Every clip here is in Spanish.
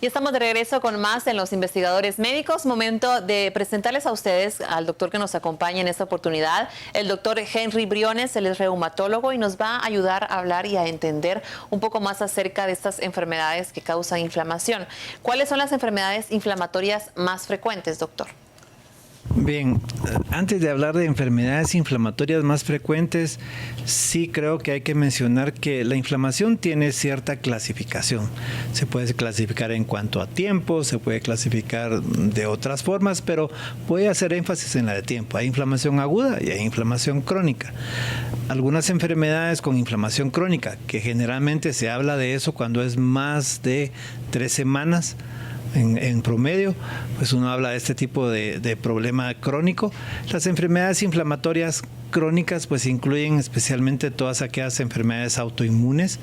Y estamos de regreso con más en Los Investigadores Médicos. Momento de presentarles a ustedes al doctor que nos acompaña en esta oportunidad, el doctor Henry Briones. Él es reumatólogo y nos va a ayudar a hablar y a entender un poco más acerca de estas enfermedades que causan inflamación. ¿Cuáles son las enfermedades inflamatorias más frecuentes, doctor? Bien, antes de hablar de enfermedades inflamatorias más frecuentes, sí creo que hay que mencionar que la inflamación tiene cierta clasificación. Se puede clasificar en cuanto a tiempo, se puede clasificar de otras formas, pero voy a hacer énfasis en la de tiempo. Hay inflamación aguda y hay inflamación crónica. Algunas enfermedades con inflamación crónica, que generalmente se habla de eso cuando es más de 3 semanas, en promedio, pues uno habla de este tipo de problema crónico. Las enfermedades inflamatorias crónicas pues incluyen especialmente todas aquellas enfermedades autoinmunes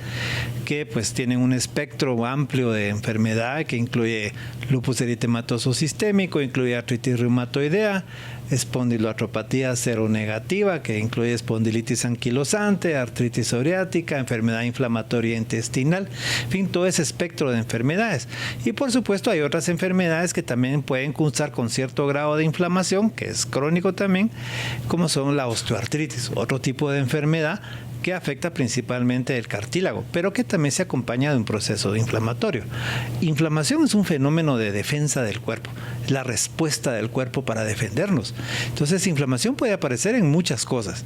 que pues tienen un espectro amplio de enfermedad que incluye lupus eritematoso sistémico, incluye artritis reumatoidea, espondiloartropatía seronegativa, que incluye espondilitis anquilosante, artritis psoriática, enfermedad inflamatoria intestinal, en fin, todo ese espectro de enfermedades. Y por supuesto hay otras enfermedades que también pueden cursar con cierto grado de inflamación, que es crónico también, como son la osteoartritis, otro tipo de enfermedad que afecta principalmente el cartílago, pero que también se acompaña de un proceso inflamatorio. Inflamación es un fenómeno de defensa del cuerpo, es la respuesta del cuerpo para defendernos. Entonces, inflamación puede aparecer en muchas cosas.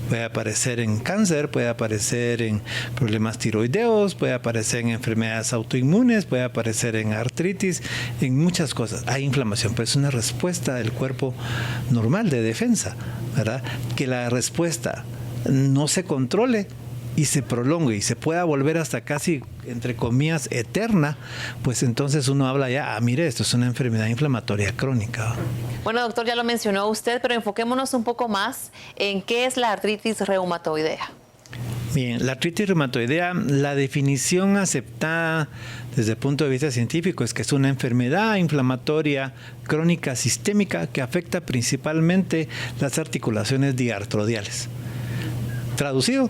Puede aparecer en cáncer, puede aparecer en problemas tiroideos, puede aparecer en enfermedades autoinmunes, puede aparecer en artritis, en muchas cosas. Hay inflamación, pero es una respuesta del cuerpo normal de defensa, ¿verdad? Que la respuesta no se controle y se prolongue y se pueda volver hasta casi, entre comillas, eterna, pues entonces uno habla ya, mire, esto es una enfermedad inflamatoria crónica. Bueno, doctor, ya lo mencionó usted, pero enfoquémonos un poco más en qué es la artritis reumatoidea. Bien, la artritis reumatoidea, la definición aceptada desde el punto de vista científico es que es una enfermedad inflamatoria crónica sistémica que afecta principalmente las articulaciones diartrodiales. Traducido,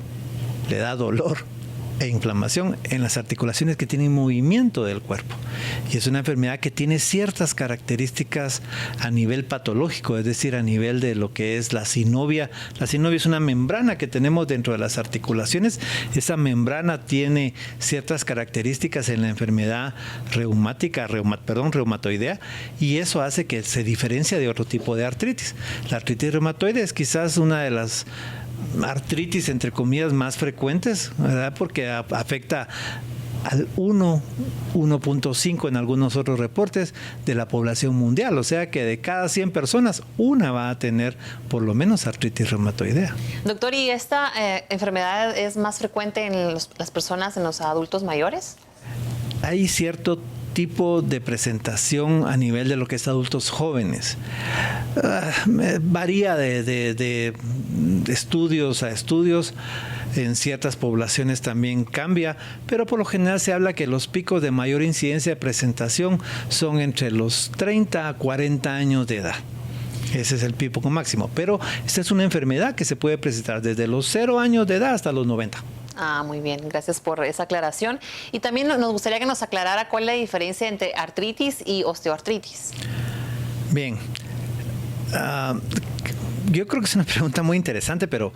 le da dolor e inflamación en las articulaciones que tienen movimiento del cuerpo. Y es una enfermedad que tiene ciertas características a nivel patológico, es decir, a nivel de lo que es la sinovia. La sinovia es una membrana que tenemos dentro de las articulaciones. Esa membrana tiene ciertas características en la enfermedad reumatoidea, y eso hace que se diferencie de otro tipo de artritis. La artritis reumatoide es quizás una de las artritis entre comillas más frecuentes, ¿verdad? Porque afecta al 1.5 en algunos otros reportes de la población mundial, o sea que de cada 100 personas una va a tener por lo menos artritis reumatoidea. Doctor, ¿y esta enfermedad es más frecuente en las personas, en los adultos mayores? Hay cierto tipo de presentación a nivel de lo que es adultos jóvenes. Varía de estudios a estudios. En ciertas poblaciones también cambia, pero por lo general se habla que los picos de mayor incidencia de presentación son entre los 30 a 40 años de edad. Ese es el pico máximo, pero esta es una enfermedad que se puede presentar desde los 0 años de edad hasta los 90. Muy bien, gracias por esa aclaración. Y también nos gustaría que nos aclarara cuál es la diferencia entre artritis y osteoartritis. Bien, yo creo que es una pregunta muy interesante, pero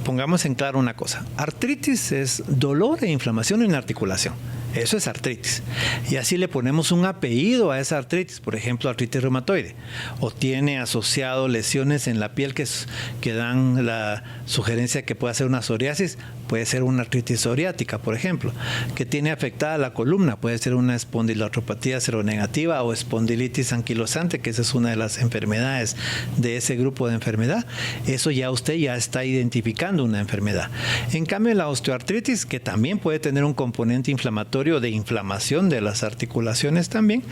pongamos en claro una cosa. Artritis es dolor e inflamación en la articulación. Eso es artritis. Y así le ponemos un apellido a esa artritis, por ejemplo, artritis reumatoide. O tiene asociado lesiones en la piel que dan la sugerencia que puede ser una psoriasis, puede ser una artritis psoriática, por ejemplo. Que tiene afectada la columna, puede ser una espondiloartropatía seronegativa o espondilitis anquilosante, que esa es una de las enfermedades de ese grupo de enfermedad. Eso ya usted ya está identificando una enfermedad. En cambio, la osteoartritis, que también puede tener un componente inflamatorio, de inflamación de las articulaciones también.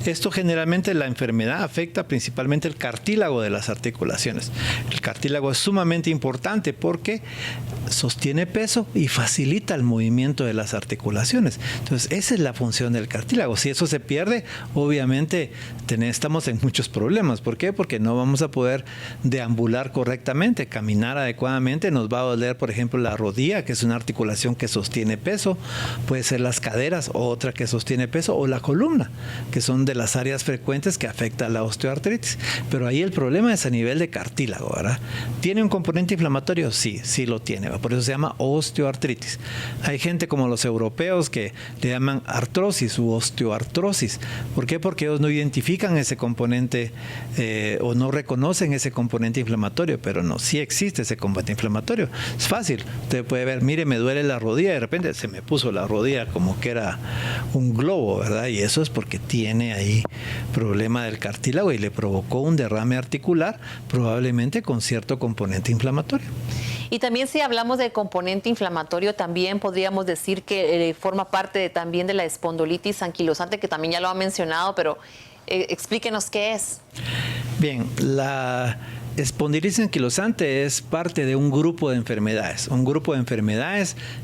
Esto generalmente la enfermedad afecta principalmente el cartílago de las articulaciones. El cartílago es sumamente importante porque sostiene peso y facilita el movimiento de las articulaciones. Entonces, esa es la función del cartílago. Si eso se pierde, obviamente estamos en muchos problemas. ¿Por qué? Porque no vamos a poder deambular correctamente, caminar adecuadamente. Nos va a doler, por ejemplo, la rodilla, que es una articulación que sostiene peso. Puede ser las caderas, otra que sostiene peso, o la columna, que son de las áreas frecuentes que afecta a la osteoartritis. Pero ahí el problema es a nivel de cartílago, ¿verdad? ¿Tiene un componente inflamatorio? Sí, sí lo tiene, ¿verdad? Por eso se llama osteoartritis. Hay gente como los europeos que le llaman artrosis u osteoartrosis. ¿Por qué? Porque ellos no identifican ese componente o no reconocen ese componente inflamatorio, pero no, sí existe ese componente inflamatorio. Es fácil, usted puede ver, mire, me duele la rodilla, de repente se me puso la rodilla como que era un globo, ¿verdad? Y eso es porque tiene ahí problema del cartílago y le provocó un derrame articular, probablemente con cierto componente inflamatorio. Y también si hablamos de componente inflamatorio, también podríamos decir que forma parte también de la espondilitis anquilosante, que también ya lo ha mencionado, pero explíquenos qué es. Bien, la espondilitis anquilosante es parte de un grupo de enfermedades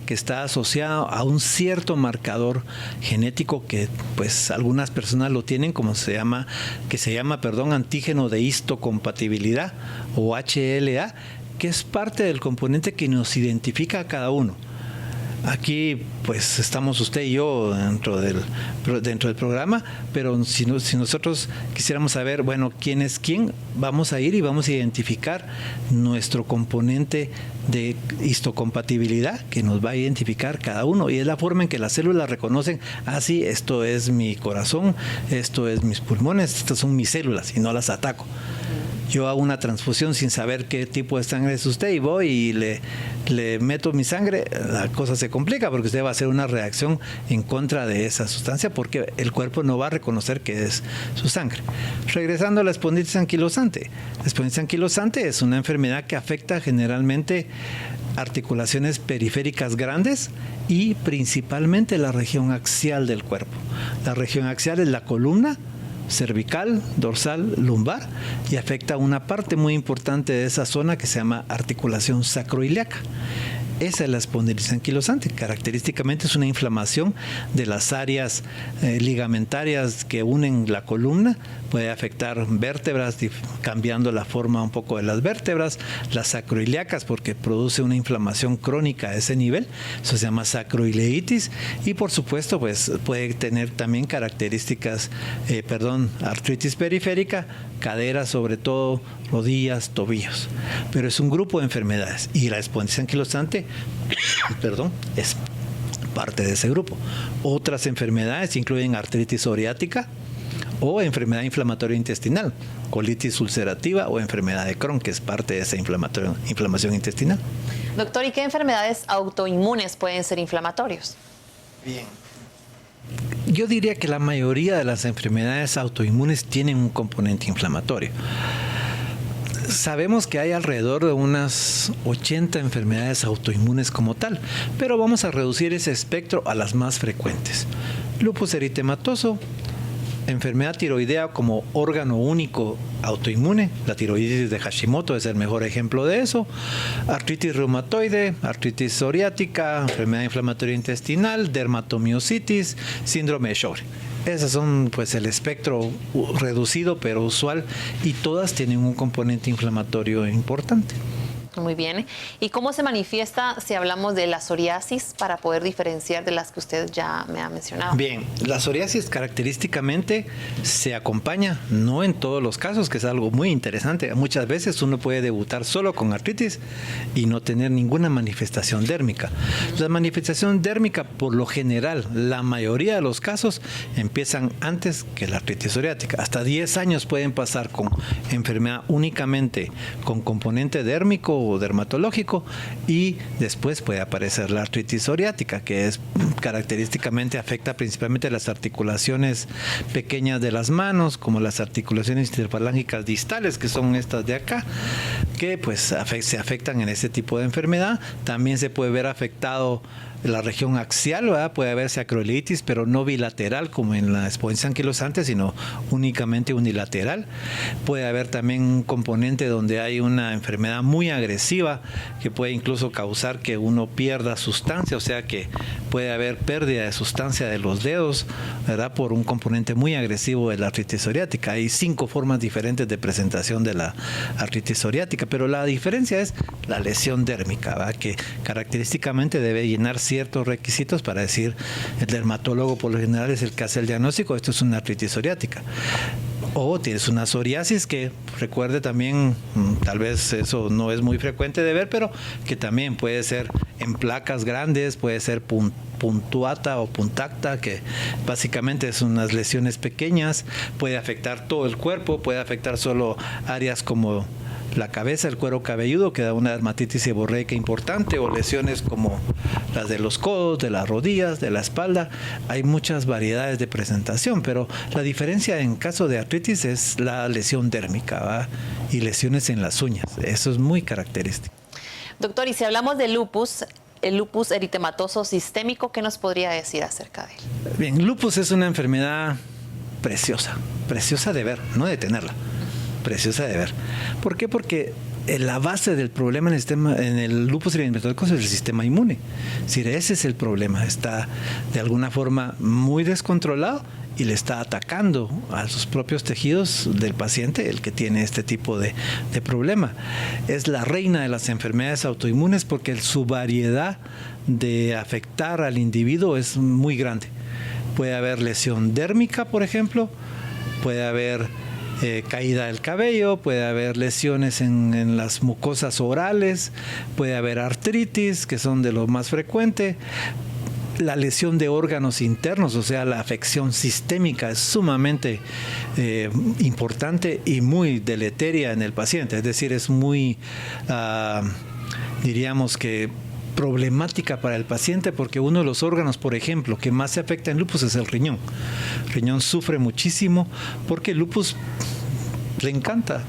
que está asociado a un cierto marcador genético que pues algunas personas lo tienen que se llama antígeno de histocompatibilidad o HLA, que es parte del componente que nos identifica a cada uno. Aquí pues estamos usted y yo dentro del programa, pero si nosotros quisiéramos saber, bueno, quién es quién, vamos a ir y vamos a identificar nuestro componente de histocompatibilidad que nos va a identificar cada uno, y es la forma en que las células reconocen, sí, esto es mi corazón, esto es mis pulmones, estas son mis células y no las ataco. Yo hago una transfusión sin saber qué tipo de sangre es usted y voy y le meto mi sangre, la cosa se complica porque usted va a hacer una reacción en contra de esa sustancia porque el cuerpo no va a reconocer que es su sangre. Regresando a la espondilitis anquilosante. La espondilitis anquilosante es una enfermedad que afecta generalmente articulaciones periféricas grandes y principalmente la región axial del cuerpo. La región axial es la columna cervical, dorsal, lumbar, y afecta una parte muy importante de esa zona que se llama articulación sacroiliaca. Esa es la espondilitis anquilosante. Característicamente es una inflamación de las áreas ligamentarias que unen la columna. Puede afectar vértebras, cambiando la forma un poco de las vértebras, las sacroiliacas, porque produce una inflamación crónica a ese nivel. Eso se llama sacroileitis. Y por supuesto, pues puede tener también características, artritis periférica, caderas sobre todo, rodillas, tobillos. Pero es un grupo de enfermedades y la espondilitis anquilosante es parte de ese grupo. Otras enfermedades incluyen artritis psoriática o enfermedad inflamatoria intestinal, colitis ulcerativa o enfermedad de Crohn, que es parte de esa inflamación intestinal. Doctor, ¿y qué enfermedades autoinmunes pueden ser inflamatorios? Bien. Yo diría que la mayoría de las enfermedades autoinmunes tienen un componente inflamatorio. Sabemos que hay alrededor de unas 80 enfermedades autoinmunes como tal, pero vamos a reducir ese espectro a las más frecuentes. Lupus eritematoso, enfermedad tiroidea como órgano único autoinmune, la tiroiditis de Hashimoto es el mejor ejemplo de eso, artritis reumatoide, artritis psoriática, enfermedad inflamatoria intestinal, dermatomiositis, síndrome de Sjögren. Esas son pues el espectro reducido pero usual y todas tienen un componente inflamatorio importante. Muy bien. ¿Y cómo se manifiesta si hablamos de la psoriasis para poder diferenciar de las que usted ya me ha mencionado? Bien, la psoriasis característicamente se acompaña, no en todos los casos, que es algo muy interesante. Muchas veces uno puede debutar solo con artritis y no tener ninguna manifestación dérmica. La manifestación dérmica, por lo general, la mayoría de los casos empiezan antes que la artritis psoriática. Hasta 10 años pueden pasar con enfermedad únicamente con componente dérmico o dermatológico y después puede aparecer la artritis psoriática, que es característicamente afecta principalmente las articulaciones pequeñas de las manos, como las articulaciones interfalángicas distales, que son estas de acá, que pues se afectan en ese tipo de enfermedad. También se puede ver afectado la región axial, ¿verdad? Puede haber sacroilitis, pero no bilateral como en la espondilitis anquilosante, sino únicamente unilateral. Puede haber también un componente donde hay una enfermedad muy agresiva que puede incluso causar que uno pierda sustancia, o sea que puede haber pérdida de sustancia de los dedos, ¿verdad? Por un componente muy agresivo de la artritis psoriática. Hay 5 formas diferentes de presentación de la artritis psoriática, pero la diferencia es la lesión dérmica, ¿verdad? Que característicamente debe llenar ciertos requisitos para decir, el dermatólogo por lo general es el que hace el diagnóstico, esto es una artritis psoriática. O tienes una psoriasis que, recuerde también, tal vez eso no es muy frecuente de ver, pero que también puede ser en placas grandes, puede ser puntuata o puntacta, que básicamente son unas lesiones pequeñas, puede afectar todo el cuerpo, puede afectar solo áreas como la cabeza, el cuero cabelludo, que da una dermatitis seborreica importante, o lesiones como las de los codos, de las rodillas, de la espalda. Hay muchas variedades de presentación, pero la diferencia en caso de artritis es la lesión dérmica, ¿verdad? Y lesiones en las uñas. Eso es muy característico. Doctor, y si hablamos de lupus, el lupus eritematoso sistémico, ¿qué nos podría decir acerca de él? Bien, lupus es una enfermedad preciosa, preciosa de ver, no de tenerla. Preciosa de ver. ¿Por qué? Porque la base del problema en el lupus eritematoso es el sistema inmune. Es decir, ese es el problema. Está de alguna forma muy descontrolado y le está atacando a sus propios tejidos del paciente el que tiene este tipo de problema. Es la reina de las enfermedades autoinmunes porque su variedad de afectar al individuo es muy grande. Puede haber lesión dérmica, por ejemplo, puede haber caída del cabello, puede haber lesiones en las mucosas orales, puede haber artritis, que son de lo más frecuente. La lesión de órganos internos, o sea, la afección sistémica es sumamente importante y muy deleteria en el paciente. Es decir, es muy, diríamos que problemática para el paciente porque uno de los órganos, por ejemplo, que más se afecta en lupus es el riñón. El riñón sufre muchísimo porque el lupus le encanta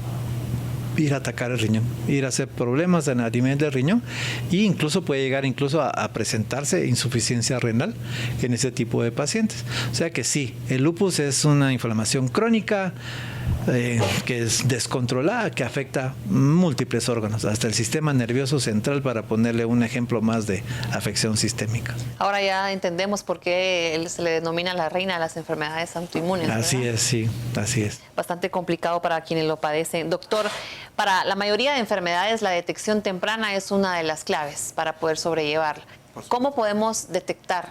ir a atacar el riñón, ir a hacer problemas a nivel del riñón e incluso puede llegar a presentarse insuficiencia renal en ese tipo de pacientes. O sea que sí, el lupus es una inflamación crónica que es descontrolada, que afecta múltiples órganos, hasta el sistema nervioso central, para ponerle un ejemplo más de afección sistémica. Ahora ya entendemos por qué se le denomina la reina de las enfermedades autoinmunes, ¿verdad? Así es, sí, así es. Bastante complicado para quienes lo padecen. Doctor, para la mayoría de enfermedades la detección temprana es una de las claves para poder sobrellevarla. ¿Cómo podemos detectar?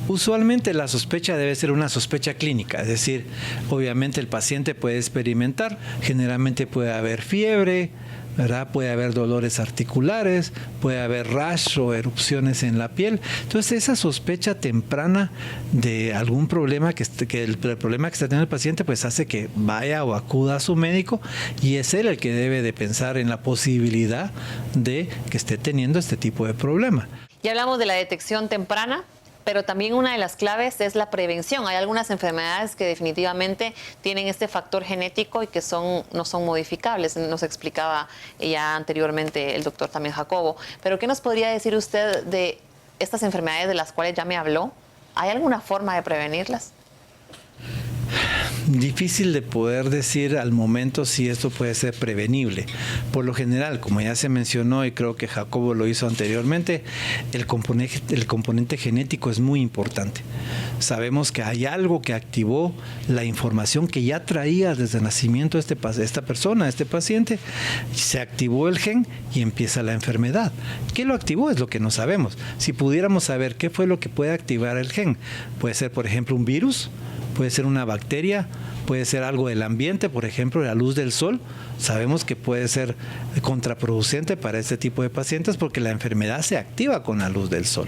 Usualmente la sospecha debe ser una sospecha clínica, es decir, obviamente el paciente puede experimentar, generalmente puede haber fiebre, ¿verdad? Puede haber dolores articulares, puede haber rash o erupciones en la piel. Entonces esa sospecha temprana de algún problema el problema que está teniendo el paciente, pues hace que vaya o acuda a su médico, y es él el que debe de pensar en la posibilidad de que esté teniendo este tipo de problema. Ya hablamos de la detección temprana, pero también una de las claves es la prevención. Hay algunas enfermedades que definitivamente tienen este factor genético y que no son modificables. Nos explicaba ya anteriormente el doctor también Jacobo. Pero ¿qué nos podría decir usted de estas enfermedades de las cuales ya me habló? ¿Hay alguna forma de prevenirlas? Difícil de poder decir al momento si esto puede ser prevenible. Por lo general, como ya se mencionó y creo que Jacobo lo hizo anteriormente, el componente genético es muy importante. Sabemos que hay algo que activó la información que ya traía desde el nacimiento esta persona, este paciente. Se activó el gen y empieza la enfermedad. ¿Qué lo activó? Es lo que no sabemos. Si pudiéramos saber qué fue lo que puede activar el gen, puede ser, por ejemplo, un virus, puede ser una bacteria, puede ser algo del ambiente, por ejemplo, la luz del sol. Sabemos que puede ser contraproducente para este tipo de pacientes porque la enfermedad se activa con la luz del sol.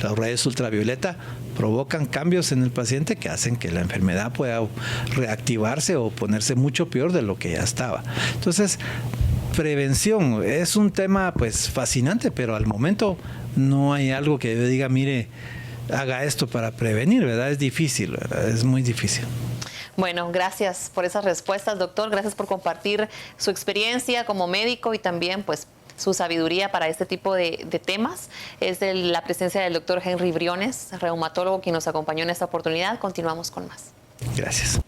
Las rayos ultravioleta provocan cambios en el paciente que hacen que la enfermedad pueda reactivarse o ponerse mucho peor de lo que ya estaba. Entonces, prevención es un tema pues fascinante, pero al momento no hay algo que yo diga, mire, haga esto para prevenir, ¿verdad? Es difícil, ¿verdad? Es muy difícil. Bueno, gracias por esas respuestas, doctor. Gracias por compartir su experiencia como médico y también pues su sabiduría para este tipo de temas. Es de la presencia del doctor Henry Briones, reumatólogo, quien nos acompañó en esta oportunidad. Continuamos con más. Gracias.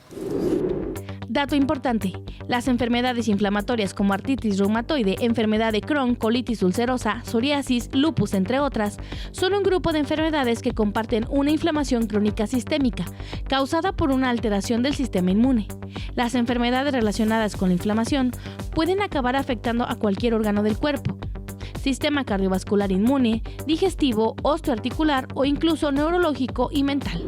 Dato importante, las enfermedades inflamatorias como artritis reumatoide, enfermedad de Crohn, colitis ulcerosa, psoriasis, lupus, entre otras, son un grupo de enfermedades que comparten una inflamación crónica sistémica, causada por una alteración del sistema inmune. Las enfermedades relacionadas con la inflamación pueden acabar afectando a cualquier órgano del cuerpo: sistema cardiovascular, inmune, digestivo, osteoarticular o incluso neurológico y mental.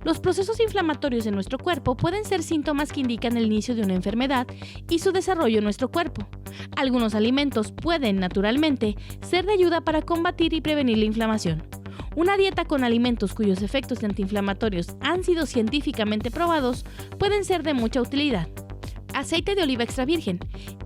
Los procesos inflamatorios en nuestro cuerpo pueden ser síntomas que indican el inicio de una enfermedad y su desarrollo en nuestro cuerpo. Algunos alimentos pueden, naturalmente, ser de ayuda para combatir y prevenir la inflamación. Una dieta con alimentos cuyos efectos antiinflamatorios han sido científicamente probados pueden ser de mucha utilidad. Aceite de oliva extra virgen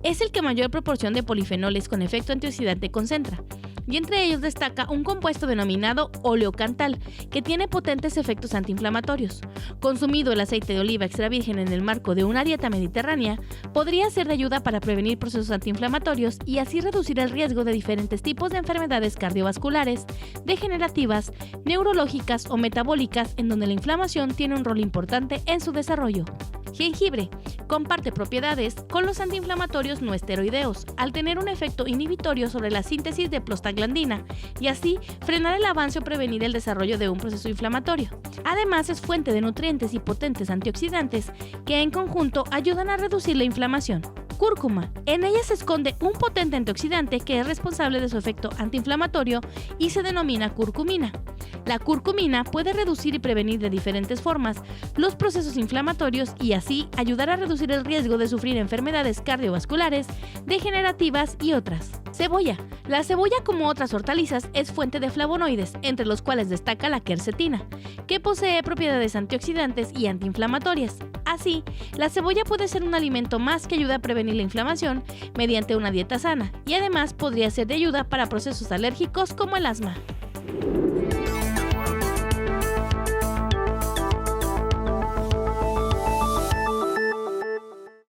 es el que mayor proporción de polifenoles con efecto antioxidante concentra, y entre ellos destaca un compuesto denominado oleocantal, que tiene potentes efectos antiinflamatorios. Consumido el aceite de oliva extra virgen en el marco de una dieta mediterránea, podría ser de ayuda para prevenir procesos antiinflamatorios y así reducir el riesgo de diferentes tipos de enfermedades cardiovasculares, degenerativas, neurológicas o metabólicas, en donde la inflamación tiene un rol importante en su desarrollo. Jengibre comparte propiedades con los antiinflamatorios no esteroideos, al tener un efecto inhibitorio sobre la síntesis de prostaglandina y así frenar el avance o prevenir el desarrollo de un proceso inflamatorio. Además, es fuente de nutrientes y potentes antioxidantes que en conjunto ayudan a reducir la inflamación. Cúrcuma. En ella se esconde un potente antioxidante que es responsable de su efecto antiinflamatorio y se denomina curcumina. La curcumina puede reducir y prevenir de diferentes formas los procesos inflamatorios y así ayudar a reducir el riesgo de sufrir enfermedades cardiovasculares, degenerativas y otras. Cebolla. La cebolla, como otras hortalizas, es fuente de flavonoides, entre los cuales destaca la quercetina, que posee propiedades antioxidantes y antiinflamatorias. Así, la cebolla puede ser un alimento más que ayuda a prevenir la inflamación mediante una dieta sana y además podría ser de ayuda para procesos alérgicos como el asma.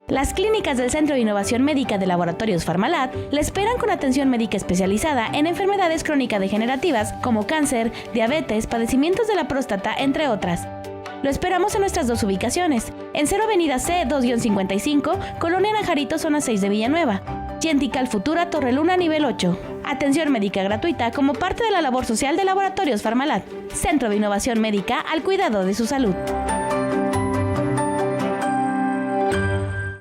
Las clínicas del Centro de Innovación Médica de Laboratorios Farmalat le esperan con atención médica especializada en enfermedades crónicas degenerativas como cáncer, diabetes, padecimientos de la próstata, entre otras. Lo esperamos en nuestras dos ubicaciones, en 0 Avenida C 2-55, Colonia Najarito, zona 6 de Villanueva, y en Tikal Futura, Torreluna, nivel 8. Atención médica gratuita como parte de la labor social de Laboratorios Farmalat, Centro de Innovación Médica al cuidado de su salud.